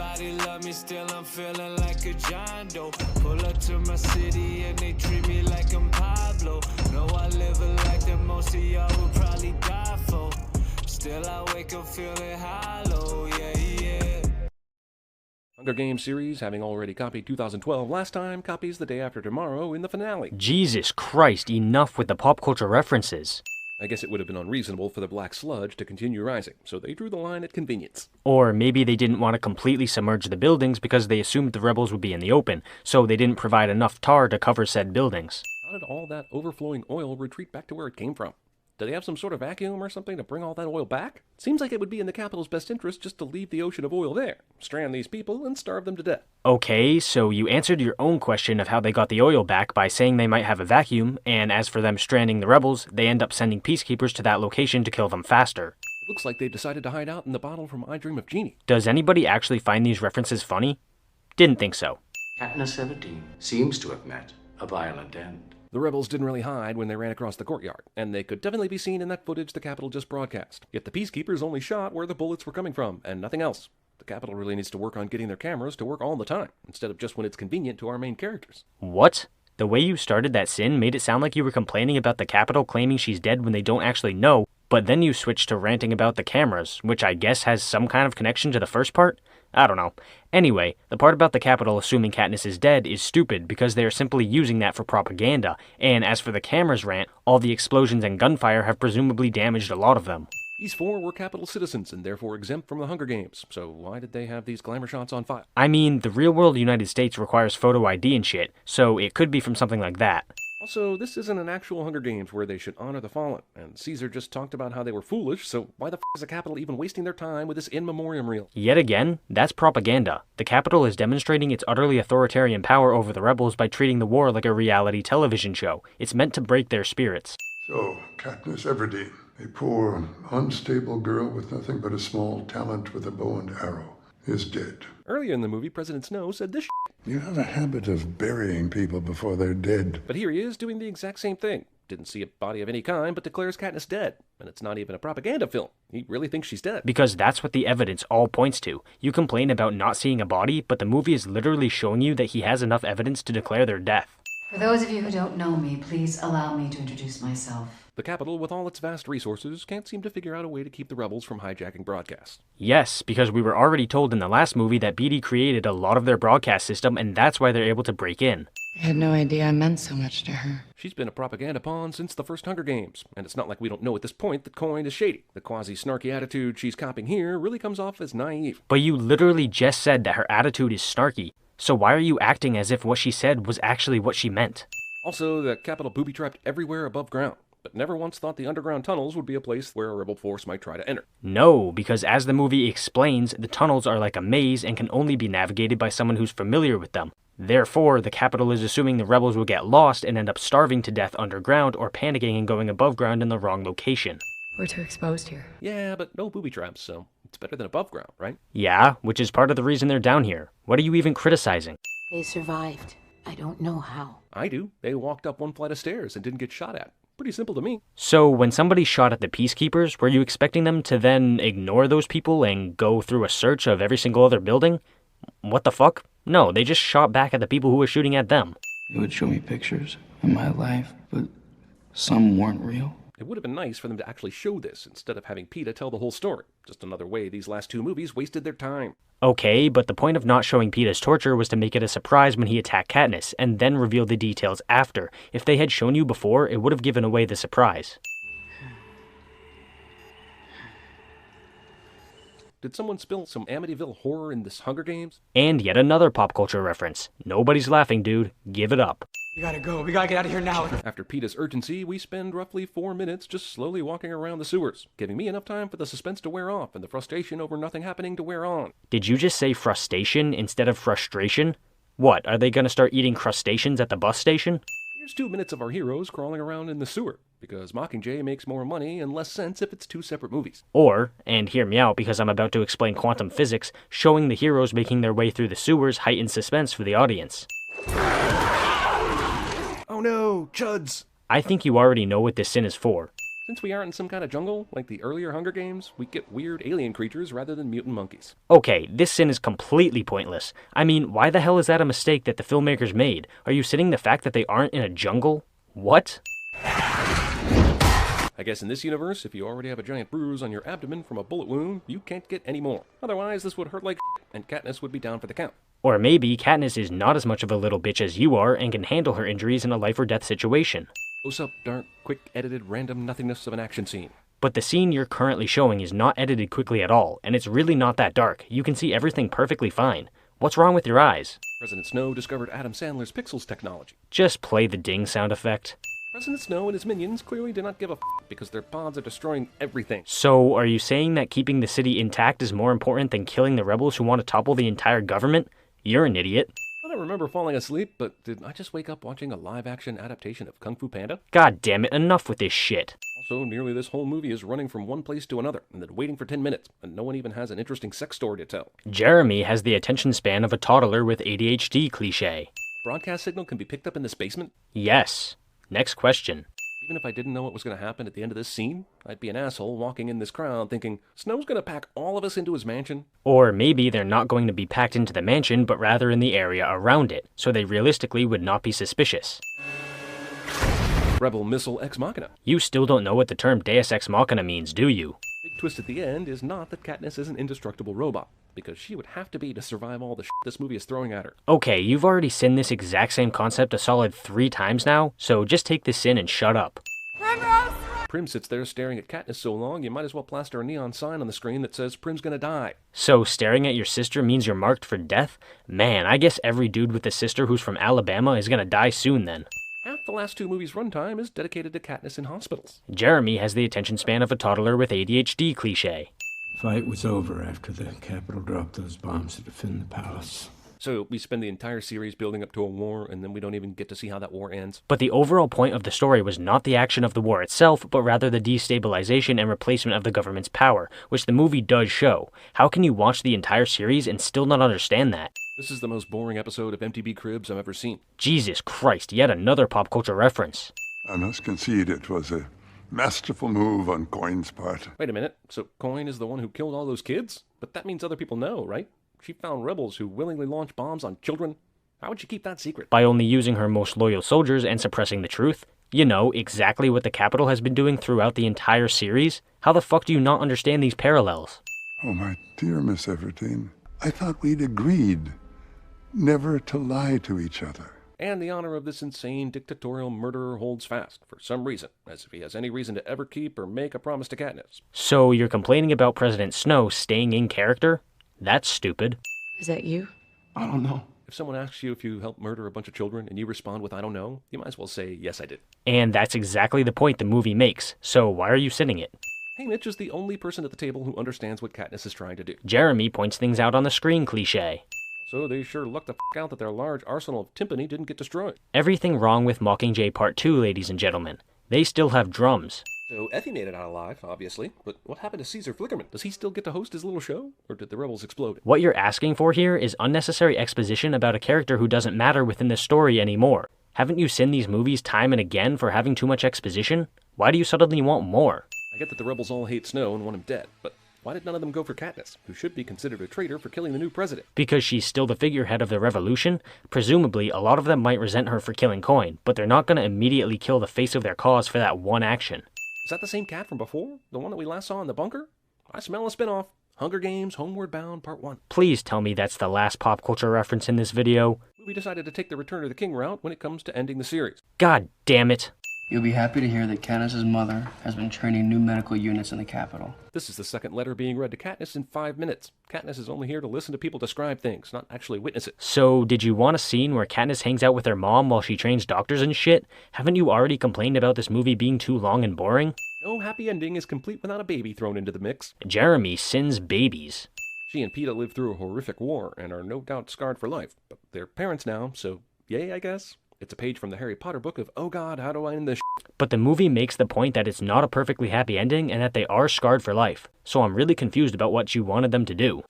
Nobody love me, still I'm feeling like a John Doe. Pull up to my city and they treat me like I'm Pablo. Know I live a life that most of y'all will probably die for. Still I wake up feeling hollow, yeah. Hunger Games series, having already copied 2012 last time, copies The Day After Tomorrow in the finale. Jesus Christ, enough with the pop culture references. I guess it would have been unreasonable for the black sludge to continue rising, so they drew the line at convenience. Or maybe they didn't want to completely submerge the buildings because they assumed the rebels would be in the open, so they didn't provide enough tar to cover said buildings. How did all that overflowing oil retreat back to where it came from? Do they have some sort of vacuum or something to bring all that oil back? Seems like it would be in the capital's best interest just to leave the ocean of oil there, strand these people, and starve them to death. Okay, so you answered your own question of how they got the oil back by saying they might have a vacuum, and as for them stranding the rebels, they end up sending peacekeepers to that location to kill them faster. It looks like they decided to hide out in the bottle from I Dream of Jeannie. Does anybody actually find these references funny? Didn't think so. Katniss Everdeen seems to have met a violent end. The rebels didn't really hide when they ran across the courtyard, and they could definitely be seen in that footage the Capitol just broadcast. Yet the peacekeepers only shot where the bullets were coming from, and nothing else. The Capitol really needs to work on getting their cameras to work all the time, instead of just when it's convenient to our main characters. What? The way you started that sin made it sound like you were complaining about the Capitol claiming she's dead when they don't actually know, but then you switched to ranting about the cameras, which I guess has some kind of connection to the first part? I don't know. Anyway, the part about the Capitol assuming Katniss is dead is stupid because they are simply using that for propaganda, and as for the cameras rant, all the explosions and gunfire have presumably damaged a lot of them. These four were Capitol citizens and therefore exempt from the Hunger Games, so why did they have these glamour shots on file? I mean, the real-world United States requires photo ID and shit, so it could be from something like that. Also, this isn't an actual Hunger Games where they should honor the fallen, and Caesar just talked about how they were foolish, so why the f*** is the Capitol even wasting their time with this in memoriam reel? Yet again, that's propaganda. The Capitol is demonstrating its utterly authoritarian power over the rebels by treating the war like a reality television show. It's meant to break their spirits. So, Katniss Everdeen, a poor, unstable girl with nothing but a small talent with a bow and arrow, is dead. Earlier in the movie, President Snow said this shit. You have a habit of burying people before they're dead. But here he is doing the exact same thing. Didn't see a body of any kind, but declares Katniss dead. And it's not even a propaganda film. He really thinks she's dead. Because that's what the evidence all points to. You complain about not seeing a body, but the movie is literally showing you that he has enough evidence to declare their death. For those of you who don't know me, please allow me to introduce myself. The Capitol, with all its vast resources, can't seem to figure out a way to keep the rebels from hijacking broadcasts. Yes, because we were already told in the last movie that BD created a lot of their broadcast system, and that's why they're able to break in. I had no idea I meant so much to her. She's been a propaganda pawn since the first Hunger Games, and it's not like we don't know at this point that Coin is shady. The quasi-snarky attitude she's copying here really comes off as naive. But you literally just said that her attitude is snarky, so why are you acting as if what she said was actually what she meant? Also, the Capitol booby-trapped everywhere above ground, but never once thought the underground tunnels would be a place where a rebel force might try to enter. No, because as the movie explains, the tunnels are like a maze and can only be navigated by someone who's familiar with them. Therefore, the Capitol is assuming the rebels will get lost and end up starving to death underground or panicking and going above ground in the wrong location. We're too exposed here. Yeah, but no booby traps, so it's better than above ground, right? Yeah, which is part of the reason they're down here. What are you even criticizing? They survived. I don't know how. I do. They walked up one flight of stairs and didn't get shot at. Pretty simple to me. So when somebody shot at the peacekeepers, were you expecting them to then ignore those people and go through a search of every single other building? What the fuck? No, they just shot back at the people who were shooting at them. They would show me pictures of my life, but some weren't real. It would have been nice for them to actually show this instead of having PETA tell the whole story. Just another way these last two movies wasted their time. Okay, but the point of not showing PETA's torture was to make it a surprise when he attacked Katniss, and then reveal the details after. If they had shown you before, it would have given away the surprise. Did someone spill some Amityville horror in this Hunger Games? And yet another pop culture reference. Nobody's laughing, dude. Give it up. We gotta go. We gotta get out of here now. After PETA's urgency, we spend roughly 4 minutes just slowly walking around the sewers, giving me enough time for the suspense to wear off and the frustration over nothing happening to wear on. Did you just say frustation instead of frustration? What, are they gonna start eating crustaceans at the bus station? Here's 2 minutes of our heroes crawling around in the sewer, because Mockingjay makes more money and less sense if it's 2 separate movies. Or, and hear me out because I'm about to explain quantum physics, showing the heroes making their way through the sewers heightens suspense for the audience. Oh no, chuds! I think you already know what this sin is for. Since we aren't in some kind of jungle, like the earlier Hunger Games, we get weird alien creatures rather than mutant monkeys. Okay, this sin is completely pointless. I mean, why the hell is that a mistake that the filmmakers made? Are you citing the fact that they aren't in a jungle? What? I guess in this universe, if you already have a giant bruise on your abdomen from a bullet wound, you can't get any more. Otherwise, this would hurt like shit, and Katniss would be down for the count. Or maybe Katniss is not as much of a little bitch as you are and can handle her injuries in a life or death situation. Close-up, dark, quick, edited, random nothingness of an action scene. But the scene you're currently showing is not edited quickly at all, and it's really not that dark. You can see everything perfectly fine. What's wrong with your eyes? President Snow discovered Adam Sandler's Pixels technology. Just play the ding sound effect. President Snow and his minions clearly did not give a f*** because their pods are destroying everything. So, are you saying that keeping the city intact is more important than killing the rebels who want to topple the entire government? You're an idiot. I don't remember falling asleep, but did I just wake up watching a live-action adaptation of Kung Fu Panda? God damn it, enough with this shit. Also, nearly this whole movie is running from one place to another, and then waiting for 10 minutes, and no one even has an interesting sex story to tell. Jeremy has the attention span of a toddler with ADHD cliché. Broadcast signal can be picked up in this basement? Yes. Next question. Even if I didn't know what was going to happen at the end of this scene, I'd be an asshole walking in this crowd thinking, Snow's going to pack all of us into his mansion? Or maybe they're not going to be packed into the mansion, but rather in the area around it, so they realistically would not be suspicious. Rebel missile ex machina. You still don't know what the term Deus Ex Machina means, do you? Big twist at the end is not that Katniss is an indestructible robot, because she would have to be to survive all the shit this movie is throwing at her. Okay, you've already sinned this exact same concept a solid 3 times now, so just take this sin and shut up. Prim sits there staring at Katniss so long, you might as well plaster a neon sign on the screen that says Prim's gonna die. So staring at your sister means you're marked for death? Man, I guess every dude with a sister who's from Alabama is gonna die soon then. Half the last 2 movies' runtime is dedicated to Katniss in hospitals. Jeremy has the attention span of a toddler with ADHD cliché. Fight was over after the Capitol dropped those bombs to defend the palace. So we spend the entire series building up to a war, and then we don't even get to see how that war ends. But the overall point of the story was not the action of the war itself, but rather the destabilization and replacement of the government's power, which the movie does show. How can you watch the entire series and still not understand that? This is the most boring episode of MTV Cribs I've ever seen. Jesus Christ, yet another pop culture reference. I must concede it was a masterful move on Coin's part. Wait a minute, so Coin is the one who killed all those kids? But that means other people know, right? She found rebels who willingly launch bombs on children. How would she keep that secret? By only using her most loyal soldiers and suppressing the truth. You know, exactly what the Capitol has been doing throughout the entire series. How the fuck do you not understand these parallels? Oh, my dear Miss Everdeen, I thought we'd agreed never to lie to each other. And the honor of this insane dictatorial murderer holds fast, for some reason, as if he has any reason to ever keep or make a promise to Katniss. So you're complaining about President Snow staying in character? That's stupid. Is that you? I don't know. If someone asks you if you helped murder a bunch of children and you respond with I don't know, you might as well say, yes, I did. And that's exactly the point the movie makes, so why are you sinning it? Hey, Mitch is the only person at the table who understands what Katniss is trying to do. Jeremy points things out on the screen cliché. So they sure lucked the f*** out that their large arsenal of timpani didn't get destroyed. Everything wrong with Mockingjay Part 2, ladies and gentlemen. They still have drums. So Effie made it out alive, obviously, but what happened to Caesar Flickerman? Does he still get to host his little show, or did the rebels explode? What you're asking for here is unnecessary exposition about a character who doesn't matter within the story anymore. Haven't you seen these movies time and again for having too much exposition? Why do you suddenly want more? I get that the rebels all hate Snow and want him dead, but why did none of them go for Katniss, who should be considered a traitor for killing the new president? Because she's still the figurehead of the revolution? Presumably, a lot of them might resent her for killing Coin, but they're not going to immediately kill the face of their cause for that one action. Is that the same cat from before? The one that we last saw in the bunker? I smell a spinoff. Hunger Games, Homeward Bound, Part 1. Please tell me that's the last pop culture reference in this video. We decided to take the Return of the King route when it comes to ending the series. God damn it. You'll be happy to hear that Katniss's mother has been training new medical units in the Capitol. This is the second letter being read to Katniss in 5 minutes. Katniss is only here to listen to people describe things, not actually witness it. So, did you want a scene where Katniss hangs out with her mom while she trains doctors and shit? Haven't you already complained about this movie being too long and boring? No happy ending is complete without a baby thrown into the mix. Jeremy sins babies. She and Peeta lived through a horrific war and are no doubt scarred for life, but they're parents now, so yay, I guess. It's a page from the Harry Potter book of, oh god, how do I end this shit? But the movie makes the point that it's not a perfectly happy ending and that they are scarred for life. So I'm really confused about what you wanted them to do.